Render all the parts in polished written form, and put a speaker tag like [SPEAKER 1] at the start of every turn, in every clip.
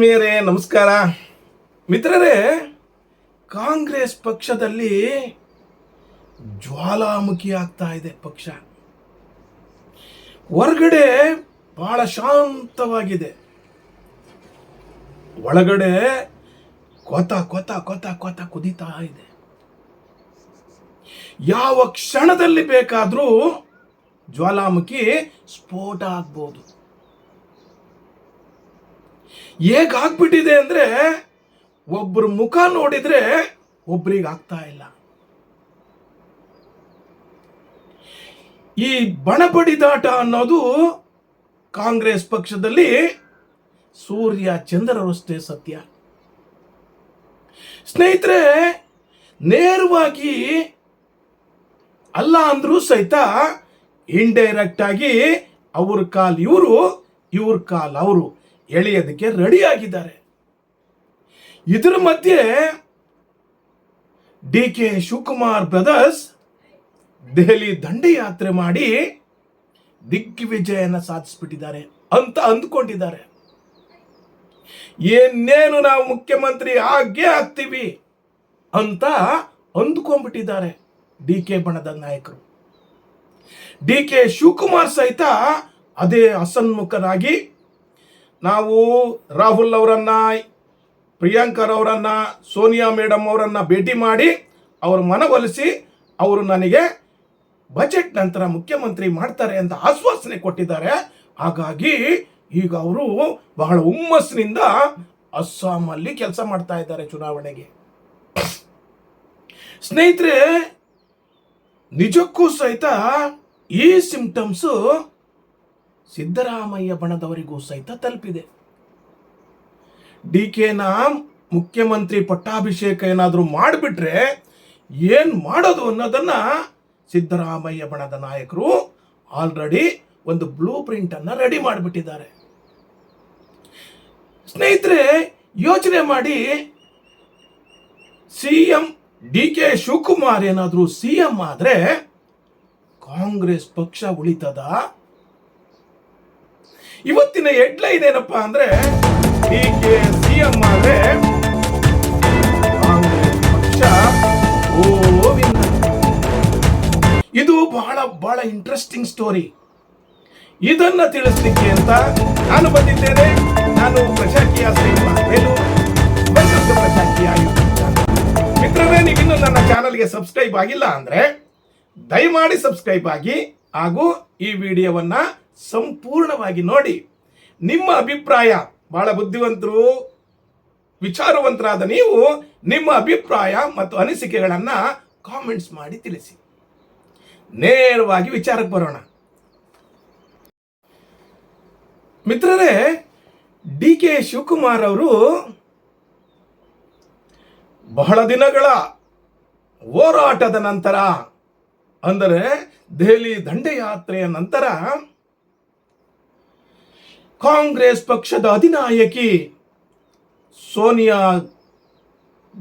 [SPEAKER 1] ಆತ್ಮೀಯರೇ ನಮಸ್ಕಾರ. ಮಿತ್ರರೇ, ಕಾಂಗ್ರೆಸ್ ಪಕ್ಷದಲ್ಲಿ ಜ್ವಾಲಾಮುಖಿ ಆಗ್ತಾ ಇದೆ ಪಕ್ಷ. ಹೊರಗಡೆ ಬಹಳ ಶಾಂತವಾಗಿದೆ, ಒಳಗಡೆ ಕೊತ ಕೊತ ಕೊತ ಕೊತ ಕುದೀತಾ ಇದೆ. ಯಾವ ಕ್ಷಣದಲ್ಲಿ ಬೇಕಾದರೂ ಜ್ವಾಲಾಮುಖಿ ಸ್ಫೋಟ ಆಗ್ಬೋದು. ಹೇಗಾಗ್ಬಿಟ್ಟಿದೆ ಅಂದ್ರೆ ಒಬ್ಬರ ಮುಖ ನೋಡಿದ್ರೆ ಒಬ್ರಿಗೆ ಆಗ್ತಾ ಇಲ್ಲ. ಈ ಬಣಬಡಿದಾಟ ಅನ್ನೋದು ಕಾಂಗ್ರೆಸ್ ಪಕ್ಷದಲ್ಲಿ ಸೂರ್ಯ ಚಂದ್ರರಷ್ಟೇ ಸತ್ಯ. ಸ್ನೇಹಿತರೆ, ನೇರವಾಗಿ ಅಲ್ಲ ಅಂದ್ರೂ ಸಹಿತ ಇಂಡೈರೆಕ್ಟ್ ಆಗಿ ಅವ್ರ ಕಾಲ್ ಇವರು, ಇವ್ರ ಕಾಲ್ ಅವರು ಎಳೆಯೋದಕ್ಕೆ ರೆಡಿ ಆಗಿದ್ದಾರೆ. ಇದರ ಮಧ್ಯೆ ಡಿ.ಕೆ. ಶಿವಕುಮಾರ್ ಬ್ರದರ್ಸ್ ದೆಹಲಿ ದಂಡಯಾತ್ರೆ ಮಾಡಿ ದಿಗ್ವಿಜಯನ ಸಾಧಿಸ್ಬಿಟ್ಟಿದ್ದಾರೆ ಅಂತ ಅಂದ್ಕೊಂಡಿದ್ದಾರೆ. ಏನೇನು ನಾವು ಮುಖ್ಯಮಂತ್ರಿ ಆಗೇ ಆಗ್ತೀವಿ ಅಂತ ಅಂದ್ಕೊಂಡ್ಬಿಟ್ಟಿದ್ದಾರೆ ಡಿ.ಕೆ. ಬಣದ ನಾಯಕರು. ಡಿ.ಕೆ. ಶಿವಕುಮಾರ್ ಸಹಿತ ಅದೇ ಅಸನ್ಮುಖರಾಗಿ ನಾವು ರಾಹುಲ್ ಅವರನ್ನ, ಪ್ರಿಯಾಂಕರವರನ್ನ, ಸೋನಿಯಾ ಮೇಡಮ್ ಅವರನ್ನ ಭೇಟಿ ಮಾಡಿ ಅವ್ರ ಮನವೊಲಿಸಿ ಅವರು ನನಗೆ ಬಜೆಟ್ ನಂತರ ಮುಖ್ಯಮಂತ್ರಿ ಮಾಡ್ತಾರೆ ಅಂತ ಆಶ್ವಾಸನೆ ಕೊಟ್ಟಿದ್ದಾರೆ. ಹಾಗಾಗಿ ಈಗ ಅವರು ಬಹಳ ಹುಮ್ಮಸ್ಸಿನಿಂದ ಅಸ್ಸಾಮಲ್ಲಿ ಕೆಲಸ ಮಾಡ್ತಾ ಇದ್ದಾರೆ ಚುನಾವಣೆಗೆ. ಸ್ನೇಹಿತರೆ, ನಿಜಕ್ಕೂ ಸಹಿತ ಈ ಸಿಂಪ್ಟಮ್ಸ್ ಸಿದ್ದರಾಮಯ್ಯ ಬಣದವರಿಗೂ ಸಹಿತ ತಲುಪಿದೆ. ಡಿ.ಕೆ.ನ ಮುಖ್ಯಮಂತ್ರಿ ಪಟ್ಟಾಭಿಷೇಕ ಏನಾದರೂ ಮಾಡಿಬಿಟ್ರೆ ಏನ್ ಮಾಡೋದು ಅನ್ನೋದನ್ನ ಸಿದ್ದರಾಮಯ್ಯ ಬಣದ ನಾಯಕರು ಆಲ್ರೆಡಿ ಒಂದು ಬ್ಲೂ ಪ್ರಿಂಟ್ ಅನ್ನ ರೆಡಿ ಮಾಡಿಬಿಟ್ಟಿದ್ದಾರೆ. ಸ್ನೇಹಿತರೆ, ಯೋಚನೆ ಮಾಡಿ, ಸಿಎಂ ಡಿ.ಕೆ. ಶಿವಕುಮಾರ್ ಏನಾದರೂ ಸಿಎಂ ಆದ್ರೆ ಕಾಂಗ್ರೆಸ್ ಪಕ್ಷ ಉಳಿತದ? ಇವತ್ತಿನ ಹೆಡ್ಲೈನ್ ಏನಪ್ಪಾ ಅಂದ್ರೆ, ಡಿ.ಕೆ. ಸಿಎಂ ಆದ್ರೆ ಕಾಂಗ್ರೆಸ್ ಪಕ್ಷ ಗೋವಿಂದ. ಇದು ಬಹಳ ಬಹಳ ಇಂಟ್ರೆಸ್ಟಿಂಗ್ ಸ್ಟೋರಿ. ಇದನ್ನ ತಿಳಿಸ್ಲಿಕ್ಕೆ ಅಂತ ನಾನು ಬಂದಿದ್ದೇನೆ. ನಾನು ಪ್ರಜಾಕೀಯ ಪ್ರಜಾಕೀಯ ಮಿತ್ರರೇ, ನೀವಿನ್ನೂ ನನ್ನ ಚಾನಲ್ಗೆ ಸಬ್ಸ್ಕ್ರೈಬ್ ಆಗಿಲ್ಲ ಅಂದ್ರೆ ದಯಮಾಡಿ ಸಬ್ಸ್ಕ್ರೈಬ್ ಆಗಿ ಹಾಗೂ ಈ ವಿಡಿಯೋವನ್ನ ಸಂಪೂರ್ಣವಾಗಿ ನೋಡಿ. ನಿಮ್ಮ ಅಭಿಪ್ರಾಯ, ಬಹಳ ಬುದ್ಧಿವಂತರು, ವಿಚಾರವಂತರಾದ ನೀವು ನಿಮ್ಮ ಅಭಿಪ್ರಾಯ ಮತ್ತು ಅನಿಸಿಕೆಗಳನ್ನ ಕಾಮೆಂಟ್ಸ್ ಮಾಡಿ ತಿಳಿಸಿ. ನೇರವಾಗಿ ವಿಚಾರಕ್ಕೆ ಬರೋಣ. ಮಿತ್ರರೇ, ಡಿ.ಕೆ. ಶಿವಕುಮಾರ್ ಅವರು ಬಹಳ ದಿನಗಳ ಹೋರಾಟದ ನಂತರ, ಅಂದರೆ ದೆಹಲಿ ದಂಡಯಾತ್ರೆಯ ನಂತರ ಕಾಂಗ್ರೆಸ್ ಪಕ್ಷದ ಅಧಿನಾಯಕಿ ಸೋನಿಯಾ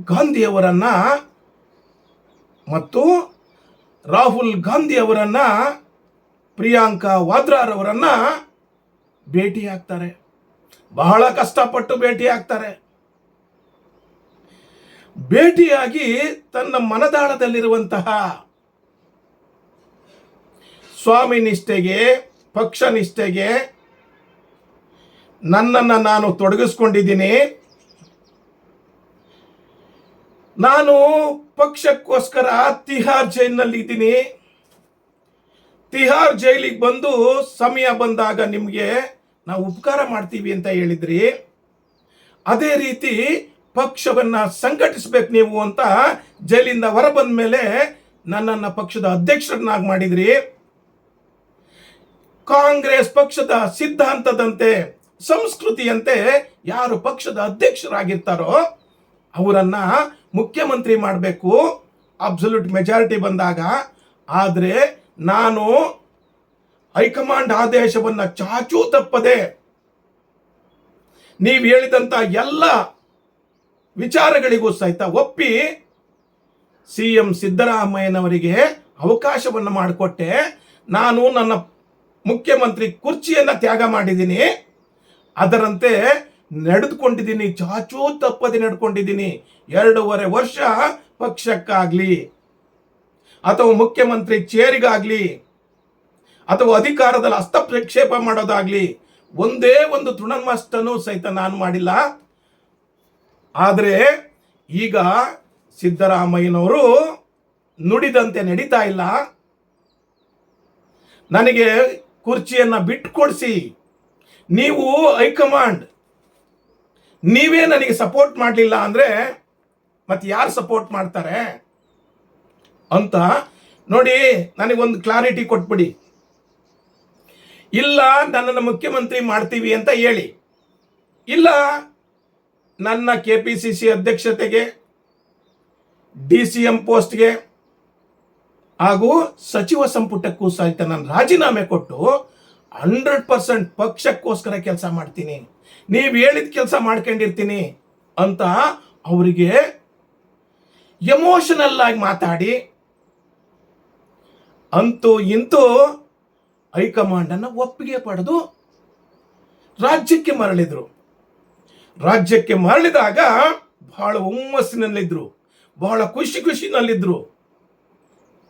[SPEAKER 1] ಗಾಂಧಿಯವರನ್ನ ಮತ್ತು ರಾಹುಲ್ ಗಾಂಧಿ ಅವರನ್ನ, ಪ್ರಿಯಾಂಕಾ ವಾದ್ರಾರವರನ್ನ ಭೇಟಿಯಾಗ್ತಾರೆ. ಬಹಳ ಕಷ್ಟಪಟ್ಟು ಭೇಟಿಯಾಗ್ತಾರೆ. ಭೇಟಿಯಾಗಿ ತನ್ನ ಮನದಾಳದಲ್ಲಿರುವಂತಹ ಸ್ವಾಮಿ ನಿಷ್ಠೆಗೆ, ಪಕ್ಷ ನಿಷ್ಠೆಗೆ ನನ್ನನ್ನು ನಾನು ತೊಡಗಿಸ್ಕೊಂಡಿದ್ದೀನಿ, ನಾನು ಪಕ್ಷಕ್ಕೋಸ್ಕರ ತಿಹಾರ್ ಜೈಲಿನಲ್ಲಿ ಇದ್ದೀನಿ, ತಿಹಾರ್ ಜೈಲಿಗೆ ಬಂದು ಸಮಯ ಬಂದಾಗ ನಿಮಗೆ ನಾವು ಉಪಕಾರ ಮಾಡ್ತೀವಿ ಅಂತ ಹೇಳಿದ್ರಿ. ಅದೇ ರೀತಿ ಪಕ್ಷವನ್ನ ಸಂಘಟಿಸಬೇಕು ನೀವು ಅಂತ ಜೈಲಿಂದ ಹೊರ ಬಂದ ಮೇಲೆ ನನ್ನನ್ನು ಪಕ್ಷದ ಅಧ್ಯಕ್ಷರನ್ನಾಗಿ ಮಾಡಿದ್ರಿ. ಕಾಂಗ್ರೆಸ್ ಪಕ್ಷದ ಸಿದ್ಧಾಂತದಂತೆ, ಸಂಸ್ಕೃತಿಯಂತೆ ಯಾರು ಪಕ್ಷದ ಅಧ್ಯಕ್ಷರಾಗಿರ್ತಾರೋ ಅವರನ್ನ ಮುಖ್ಯಮಂತ್ರಿ ಮಾಡಬೇಕು ಅಬ್ಸಲ್ಯೂಟ್ ಮೆಜಾರಿಟಿ ಬಂದಾಗ. ಆದರೆ ನಾನು ಹೈಕಮಾಂಡ್ ಆದೇಶವನ್ನ ಚಾಚೂ ತಪ್ಪದೆ ನೀವು ಹೇಳಿದಂತ ಎಲ್ಲ ವಿಚಾರಗಳಿಗೂ ಸಹಿತ ಒಪ್ಪಿ ಸಿಎಂ ಸಿದ್ದರಾಮಯ್ಯನವರಿಗೆ ಅವಕಾಶವನ್ನು ಮಾಡಿಕೊಟ್ಟೆ. ನಾನು ನನ್ನ ಮುಖ್ಯಮಂತ್ರಿ ಕುರ್ಚಿಯನ್ನು ತ್ಯಾಗ ಮಾಡಿದ್ದೀನಿ. ಅದರಂತೆ ನಡೆದುಕೊಂಡಿದ್ದೀನಿ, ಚಾಚೂ ತಪ್ಪದೆ ನಡ್ಕೊಂಡಿದ್ದೀನಿ. 2.5 ವರ್ಷ ಪಕ್ಷಕ್ಕಾಗ್ಲಿ ಅಥವಾ ಮುಖ್ಯಮಂತ್ರಿ ಚೇರಿಗಾಗ್ಲಿ ಅಥವಾ ಅಧಿಕಾರದಲ್ಲಿ ಹಸ್ತಕ್ಷೇಪ ಮಾಡೋದಾಗ್ಲಿ ಒಂದೇ ಒಂದು ತೃಣಮಸ್ತನೂ ಸಹಿತ ನಾನು ಮಾಡಿಲ್ಲ. ಆದರೆ ಈಗ ಸಿದ್ದರಾಮಯ್ಯನವರು ನುಡಿದಂತೆ ನಡೀತಾ ಇಲ್ಲ. ನನಗೆ ಕುರ್ಚಿಯನ್ನು ಬಿಟ್ಟುಕೊಡಿಸಿ, ನೀವು ಹೈಕಮಾಂಡ್ ನೀವೇ ನನಗೆ ಸಪೋರ್ಟ್ ಮಾಡಲಿಲ್ಲ ಅಂದರೆ ಮತ್ತೆ ಯಾರು ಸಪೋರ್ಟ್ ಮಾಡ್ತಾರೆ ಅಂತ ನೋಡಿ, ನನಗೊಂದು ಕ್ಲಾರಿಟಿ ಕೊಟ್ಬಿಡಿ. ಇಲ್ಲ ನನ್ನನ್ನು ಮುಖ್ಯಮಂತ್ರಿ ಮಾಡ್ತೀವಿ ಅಂತ ಹೇಳಿ, ಇಲ್ಲ ನನ್ನ KPCC ಅಧ್ಯಕ್ಷತೆಗೆ, DCM ಪೋಸ್ಟ್ಗೆ ಹಾಗೂ ಸಚಿವ ಸಂಪುಟಕ್ಕೂ ಸಹಿತ ನಾನು ರಾಜೀನಾಮೆ ಕೊಟ್ಟು 100% ಪಕ್ಷಕ್ಕೋಸ್ಕರ ಕೆಲಸ ಮಾಡ್ತೀನಿ, ನೀವು ಹೇಳಿದ ಕೆಲಸ ಮಾಡ್ಕೊಂಡಿರ್ತೀನಿ ಅಂತ ಅವರಿಗೆ ಎಮೋಷನಲ್ ಆಗಿ ಮಾತಾಡಿ ಅಂತೂ ಇಂತೂ ಹೈಕಮಾಂಡನ್ನು ಒಪ್ಪಿಗೆ ಪಡೆದು ರಾಜ್ಯಕ್ಕೆ ಮರಳಿದ್ರು. ರಾಜ್ಯಕ್ಕೆ ಮರಳಿದಾಗ ಬಹಳ ಹುಮ್ಮಸ್ಸಿನಲ್ಲಿದ್ರು, ಬಹಳ ಖುಷಿನಲ್ಲಿದ್ರು.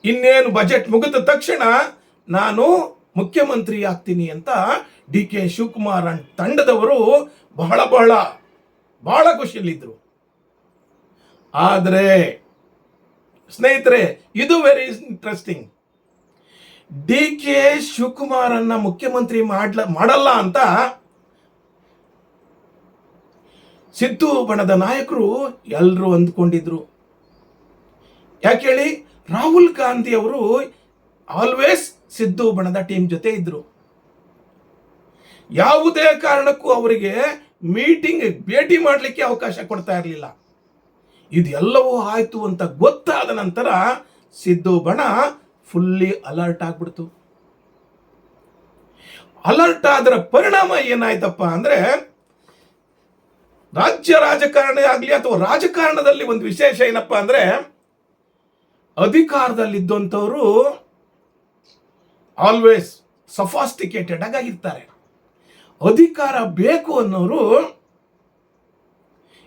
[SPEAKER 1] ಇನ್ನೇನು ಬಜೆಟ್ ಮುಗಿದ ತಕ್ಷಣ ನಾನು ಮುಖ್ಯಮಂತ್ರಿ ಆಗ್ತೀನಿ ಅಂತ DK ಶಿವಕುಮಾರ್ ತಂಡದವರು ಬಹಳ ಬಹಳ ಬಹಳ ಖುಷಿಯಲ್ಲಿದ್ರು. ಆದರೆ ಸ್ನೇಹಿತರೆ, ಇದು ವೆರಿ ಇಂಟ್ರೆಸ್ಟಿಂಗ್. DK ಶಿವಕುಮಾರನ್ನ ಮುಖ್ಯಮಂತ್ರಿ ಮಾಡಲ್ಲ ಅಂತ ಸಿದ್ದು ಬಣದ ನಾಯಕರು ಎಲ್ಲರೂ ಅಂದ್ಕೊಂಡಿದ್ರು. ಯಾಕೆ ಹೇಳಿ, ರಾಹುಲ್ ಗಾಂಧಿ ಅವರು ಆಲ್ವೇಸ್ ಸಿದ್ದು ಬಣದ ಟೀಮ್ ಜೊತೆ ಇದ್ರು. ಯಾವುದೇ ಕಾರಣಕ್ಕೂ ಅವರಿಗೆ ಭೇಟಿ ಮಾಡಲಿಕ್ಕೆ ಅವಕಾಶ ಕೊಡ್ತಾ ಇರಲಿಲ್ಲ. ಇದೆಲ್ಲವೂ ಆಯ್ತು ಅಂತ ಗೊತ್ತಾದ ನಂತರ ಸಿದ್ದು ಬಣ ಫುಲ್ಲಿ ಅಲರ್ಟ್ ಆಗ್ಬಿಡ್ತು. ಅಲರ್ಟ್ ಆದ್ರ ಪರಿಣಾಮ ಏನಾಯ್ತಪ್ಪ ಅಂದ್ರೆ, ರಾಜ್ಯ ರಾಜಕಾರಣ ಆಗಲಿ ಅಥವಾ ರಾಜಕಾರಣದಲ್ಲಿ ಒಂದು ವಿಶೇಷ ಏನಪ್ಪಾ ಅಂದ್ರೆ, ಅಧಿಕಾರದಲ್ಲಿದ್ದಂಥವರು ಆಲ್ವೇಸ್ ಸಫಾಸ್ಟಿಕೇಟೆಡ್ ಆಗಿರ್ತಾರೆ. ಅಧಿಕಾರ ಬೇಕು ಅನ್ನೋರು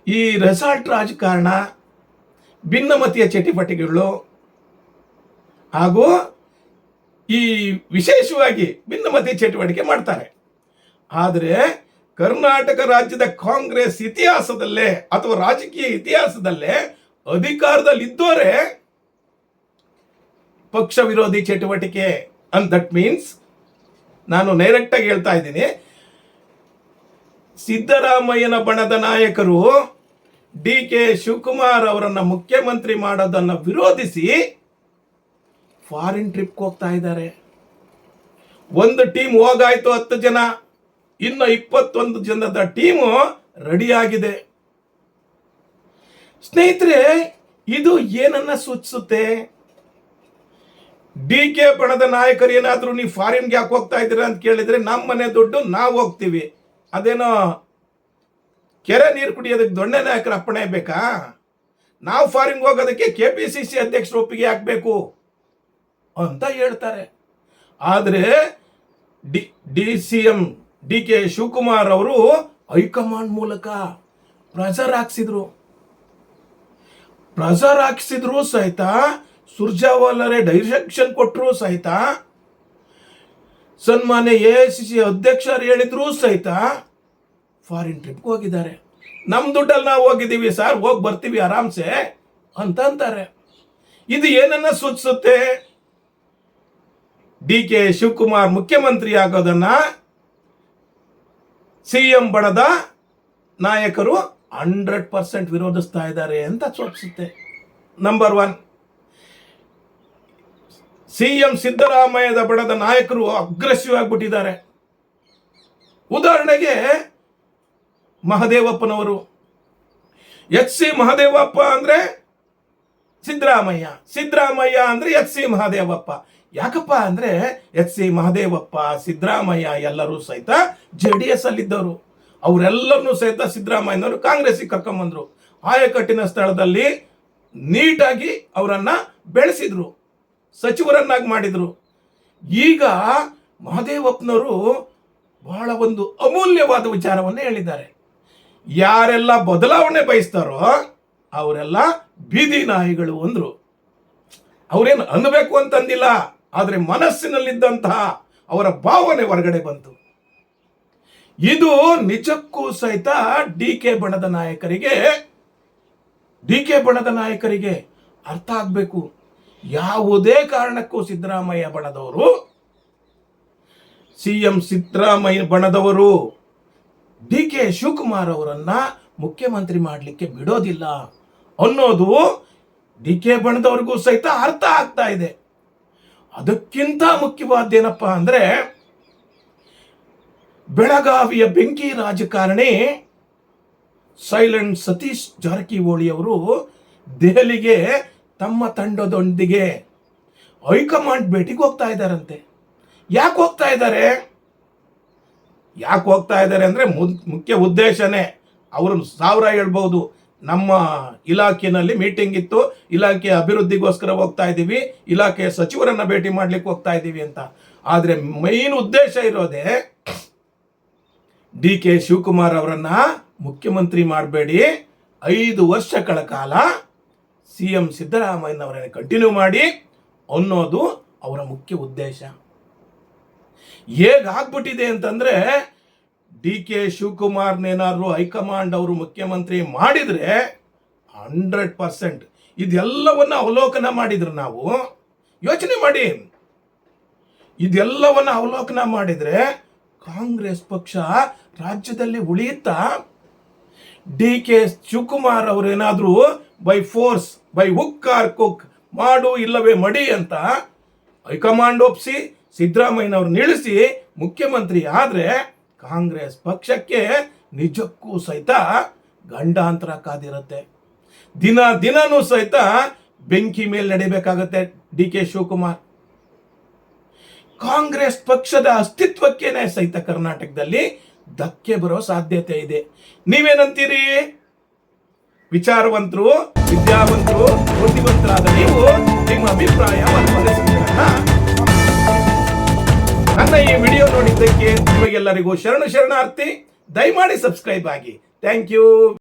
[SPEAKER 1] ಈ ರೆಸಾರ್ಟ್ ರಾಜಕಾರಣ, ಭಿನ್ನಮತೀಯ ಚಟುವಟಿಕೆಗಳು ಹಾಗೂ ಈ ವಿಶೇಷವಾಗಿ ಭಿನ್ನಮತೀಯ ಚಟುವಟಿಕೆ ಮಾಡ್ತಾರೆ. ಆದರೆ ಕರ್ನಾಟಕ ರಾಜ್ಯದ ಕಾಂಗ್ರೆಸ್ ಇತಿಹಾಸದಲ್ಲೇ ಅಥವಾ ರಾಜಕೀಯ ಇತಿಹಾಸದಲ್ಲೇ ಅಧಿಕಾರದಲ್ಲಿದ್ದೋರೆ ಪಕ್ಷ ವಿರೋಧಿ ಚಟುವಟಿಕೆ ಅಂಡ್ ದಟ್ ಮೀನ್ಸ್, ನಾನು ಡೈರೆಕ್ಟ್ ಆಗಿ ಹೇಳ್ತಾ ಇದ್ದೀನಿ, ಸಿದ್ದರಾಮಯ್ಯನ ಬಣದ ನಾಯಕರು DK ಶಿವಕುಮಾರ್ ಅವರನ್ನ ಮುಖ್ಯಮಂತ್ರಿ ಮಾಡೋದನ್ನ ವಿರೋಧಿಸಿ ಫಾರಿನ್ ಟ್ರಿಪ್ ಹೋಗ್ತಾ ಇದ್ದಾರೆ. ಒಂದು ಟೀಮ್ ಹೋಗಾಯ್ತು 10 ಜನ, ಇನ್ನು 21 ಜನದ ಟೀಮು ರೆಡಿ ಆಗಿದೆ. ಸ್ನೇಹಿತರೆ, ಇದು ಏನನ್ನ ಸೂಚಿಸುತ್ತೆ? DK ಬಣದ ನಾಯಕರು ಏನಾದ್ರು ನೀವು ಫಾರಿನ್ಗೆ ಯಾಕೆ ಹೋಗ್ತಾ ಇದ್ದೀರಾ ಅಂತ ಕೇಳಿದ್ರೆ, ನಮ್ಮ ಮನೆ ದುಡ್ಡು ನಾವು ಹೋಗ್ತೀವಿ, ಅದೇನೋ ಕೆರೆ ನೀರು ಕುಡಿಯೋದಕ್ಕೆ ದೊಣ್ಣೆ ನಾಯಕರ ಅಪ್ಪಣೆ ಬೇಕಾ? ನಾವು ಫಾರಿನ್ಗೆ ಹೋಗೋದಕ್ಕೆ KPCC ಅಧ್ಯಕ್ಷರು ಒಪ್ಪಿಗೆ ಹಾಕಬೇಕು ಅಂತ ಹೇಳ್ತಾರೆ. ಆದರೆ DCM DK ಶಿವಕುಮಾರ್ ಅವರು ಹೈಕಮಾಂಡ್ ಮೂಲಕ ಪ್ರೆಷರ್ ಹಾಕ್ಸಿದ್ರು ಸಹಿತ, ಸುರ್ಜಾವಾಲರೇ ಡೈರೆಕ್ಷನ್ ಕೊಟ್ಟರು ಸಹಿತ, ಸನ್ಮಾನ್ಯ AICC ಅಧ್ಯಕ್ಷರು ಹೇಳಿದ್ರು ಸಹಿತ ಫಾರಿನ್ ಟ್ರಿಪ್ಗೆ ಹೋಗಿದ್ದಾರೆ. ನಮ್ಮ ದುಡ್ಡಲ್ಲಿ ನಾವು ಹೋಗಿದ್ದೀವಿ ಸರ್, ಹೋಗಿ ಬರ್ತೀವಿ ಆರಾಮ್ಸೆ ಅಂತ ಅಂತಾರೆ. ಇದು ಏನನ್ನ ಸೂಚಿಸುತ್ತೆ? DK ಶಿವಕುಮಾರ್ ಮುಖ್ಯಮಂತ್ರಿ ಆಗೋದನ್ನ CM ಬಣದ ನಾಯಕರು 100% ವಿರೋಧಿಸ್ತಾ ಇದ್ದಾರೆ ಅಂತ ಸೂಚಿಸುತ್ತೆ. ನಂಬರ್ 1, CM ಸಿದ್ದರಾಮಯ್ಯದ ಬಣದ ನಾಯಕರು ಅಗ್ರೆಸಿವ್ ಆಗಿಬಿಟ್ಟಿದ್ದಾರೆ. ಉದಾಹರಣೆಗೆ ಮಹದೇವಪ್ಪನವರು, HC ಮಹದೇವಪ್ಪ ಅಂದ್ರೆ ಸಿದ್ದರಾಮಯ್ಯ ಅಂದ್ರೆ HC ಮಹದೇವಪ್ಪ. ಯಾಕಪ್ಪ ಅಂದ್ರೆ HC ಮಹದೇವಪ್ಪ, ಸಿದ್ದರಾಮಯ್ಯ ಎಲ್ಲರೂ ಸಹಿತ JDS ಅಲ್ಲಿದ್ದವರು. ಅವರೆಲ್ಲರನ್ನೂ ಸಹಿತ ಸಿದ್ದರಾಮಯ್ಯನವರು ಕಾಂಗ್ರೆಸ್ಗೆ ಕರ್ಕೊಂಬಂದ್ರು. ಆಯಕಟ್ಟಿನ ಸ್ಥಳದಲ್ಲಿ ನೀಟಾಗಿ ಅವರನ್ನ ಬೆಳೆಸಿದ್ರು, ಸಚಿವರನ್ನಾಗಿ ಮಾಡಿದ್ರು. ಈಗ ಮಹದೇವಪ್ಪನವರು ಬಹಳ ಒಂದು ಅಮೂಲ್ಯವಾದ ವಿಚಾರವನ್ನು ಹೇಳಿದ್ದಾರೆ. ಯಾರೆಲ್ಲ ಬದಲಾವಣೆ ಬಯಸ್ತಾರೋ ಅವರೆಲ್ಲ ಬೀದಿ ನಾಯಿಗಳು ಅಂದ್ರು. ಅವರೇನು ಅನ್ನಬೇಕು ಅಂತಂದಿಲ್ಲ, ಆದರೆ ಮನಸ್ಸಿನಲ್ಲಿದ್ದಂತಹ ಅವರ ಭಾವನೆ ಹೊರಗಡೆ ಬಂತು. ಇದು ನಿಜಕ್ಕೂ ಸಹಿತ ಡಿ ಕೆ ಬಣದ ನಾಯಕರಿಗೆ ಅರ್ಥ ಆಗ್ಬೇಕು. ಯಾವುದೇ ಕಾರಣಕ್ಕೂ ಸಿದ್ದರಾಮಯ್ಯ ಬಣದವರು, ಸಿಎಂ ಸಿದ್ದರಾಮಯ್ಯ ಬಣದವರು ಡಿ ಕೆ ಶಿವಕುಮಾರ್ ಅವರನ್ನ ಮುಖ್ಯಮಂತ್ರಿ ಮಾಡಲಿಕ್ಕೆ ಬಿಡೋದಿಲ್ಲ ಅನ್ನೋದು ಡಿ ಕೆ ಬಣದವ್ರಿಗೂ ಸಹಿತ ಅರ್ಥ ಆಗ್ತಾ ಇದೆ. ಅದಕ್ಕಿಂತ ಮುಖ್ಯವಾದ್ದೇನಪ್ಪ ಅಂದ್ರೆ, ಬೆಳಗಾವಿಯ ಬೆಂಕಿ ರಾಜಕಾರಣಿ ಸೈಲೆಂಟ್ ಸತೀಶ್ ಜಾರಕಿಹೊಳಿ ಅವರು ದೆಹಲಿಗೆ ತಮ್ಮ ತಂಡದೊಂದಿಗೆ ಹೈಕಮಾಂಡ್ ಭೇಟಿಗೆ ಹೋಗ್ತಾ ಇದ್ದಾರಂತೆ. ಯಾಕೆ ಹೋಗ್ತಾ ಇದ್ದಾರೆ ಅಂದ್ರೆ ಮುಖ್ಯ ಉದ್ದೇಶನೇ, ಅವರು 1000 ಹೇಳ್ಬಹುದು, ನಮ್ಮ ಇಲಾಖೆಯಲ್ಲಿ ಮೀಟಿಂಗ್ ಇತ್ತು, ಇಲಾಖೆ ಅಭಿವೃದ್ಧಿಗೋಸ್ಕರ ಹೋಗ್ತಾ ಇದ್ದೀವಿ, ಇಲಾಖೆಯ ಸಚಿವರನ್ನ ಭೇಟಿ ಮಾಡ್ಲಿಕ್ಕೆ ಹೋಗ್ತಾ ಇದ್ದೀವಿ ಅಂತ. ಆದ್ರೆ ಮೈನ್ ಉದ್ದೇಶ ಇರೋದೇ ಡಿ ಕೆ ಶಿವಕುಮಾರ್ ಅವರನ್ನ ಮುಖ್ಯಮಂತ್ರಿ ಮಾಡಬೇಡಿ, 5 ವರ್ಷಗಳ ಕಾಲ ಸಿಎಂ ಸಿದ್ದರಾಮಯ್ಯನವರನ್ನ ಕಂಟಿನ್ಯೂ ಮಾಡಿ ಅನ್ನೋದು ಅವರ ಮುಖ್ಯ ಉದ್ದೇಶ. ಹೇಗಾಗ್ಬಿಟ್ಟಿದೆ ಅಂತಂದ್ರೆ, ಡಿ ಕೆ ಶಿವಕುಮಾರ್ನೇನಾದ್ರು ಹೈಕಮಾಂಡ್ ಅವರು ಮುಖ್ಯಮಂತ್ರಿ ಮಾಡಿದ್ರೆ 100% ಇದೆಲ್ಲವನ್ನ ಅವಲೋಕನ ಮಾಡಿದ್ರು. ನಾವು ಯೋಚನೆ ಮಾಡಿ, ಇದೆಲ್ಲವನ್ನ ಅವಲೋಕನ ಮಾಡಿದ್ರೆ ಕಾಂಗ್ರೆಸ್ ಪಕ್ಷ ರಾಜ್ಯದಲ್ಲಿ ಉಳಿಯುತ್ತಾ? ಡಿ ಕೆ ಶಿವಕುಮಾರ್ ಅವರೇನಾದ್ರೂ by force, by hook or ಕುಕ್, ಮಾಡು ಇಲ್ಲವೇ ಮಡಿ ಅಂತ ಹೈಕಮಾಂಡ್ ಒಪ್ಪಿಸಿ ಸಿದ್ದರಾಮಯ್ಯನವ್ರು ನಿಲ್ಲಿಸಿ ಮುಖ್ಯಮಂತ್ರಿ ಆದ್ರೆ ಕಾಂಗ್ರೆಸ್ ಪಕ್ಷಕ್ಕೆ ನಿಜಕ್ಕೂ ಸಹಿತ ಗಂಡಾಂತರ ಕಾದಿರುತ್ತೆ. ದಿನನೂ ಸಹಿತ ಬೆಂಕಿ ಮೇಲೆ ನಡಿಬೇಕಾಗತ್ತೆ ಡಿ ಕೆ ಶಿವಕುಮಾರ್. ಕಾಂಗ್ರೆಸ್ ಪಕ್ಷದ ಅಸ್ತಿತ್ವಕ್ಕೇನೆ ಸಹಿತ ಕರ್ನಾಟಕದಲ್ಲಿ ಧಕ್ಕೆ ಬರೋ ಸಾಧ್ಯತೆ ಇದೆ. ನೀವೇನಂತೀರಿ? ವಿಚಾರವಂತರು, ವಿದ್ಯಾವಂತರು, ಬುದ್ಧಿವಂತರಾದ ನೀವು ನಿಮ್ಮ ಅಭಿಪ್ರಾಯ ನನ್ನ ಈ ವಿಡಿಯೋ ನೋಡಿದ್ದಕ್ಕೆ ನಿಮಗೆಲ್ಲರಿಗೂ ಶರಣಾರ್ಥಿ. ದಯಮಾಡಿ ಸಬ್ಸ್ಕ್ರೈಬ್ ಆಗಿ. Thank you.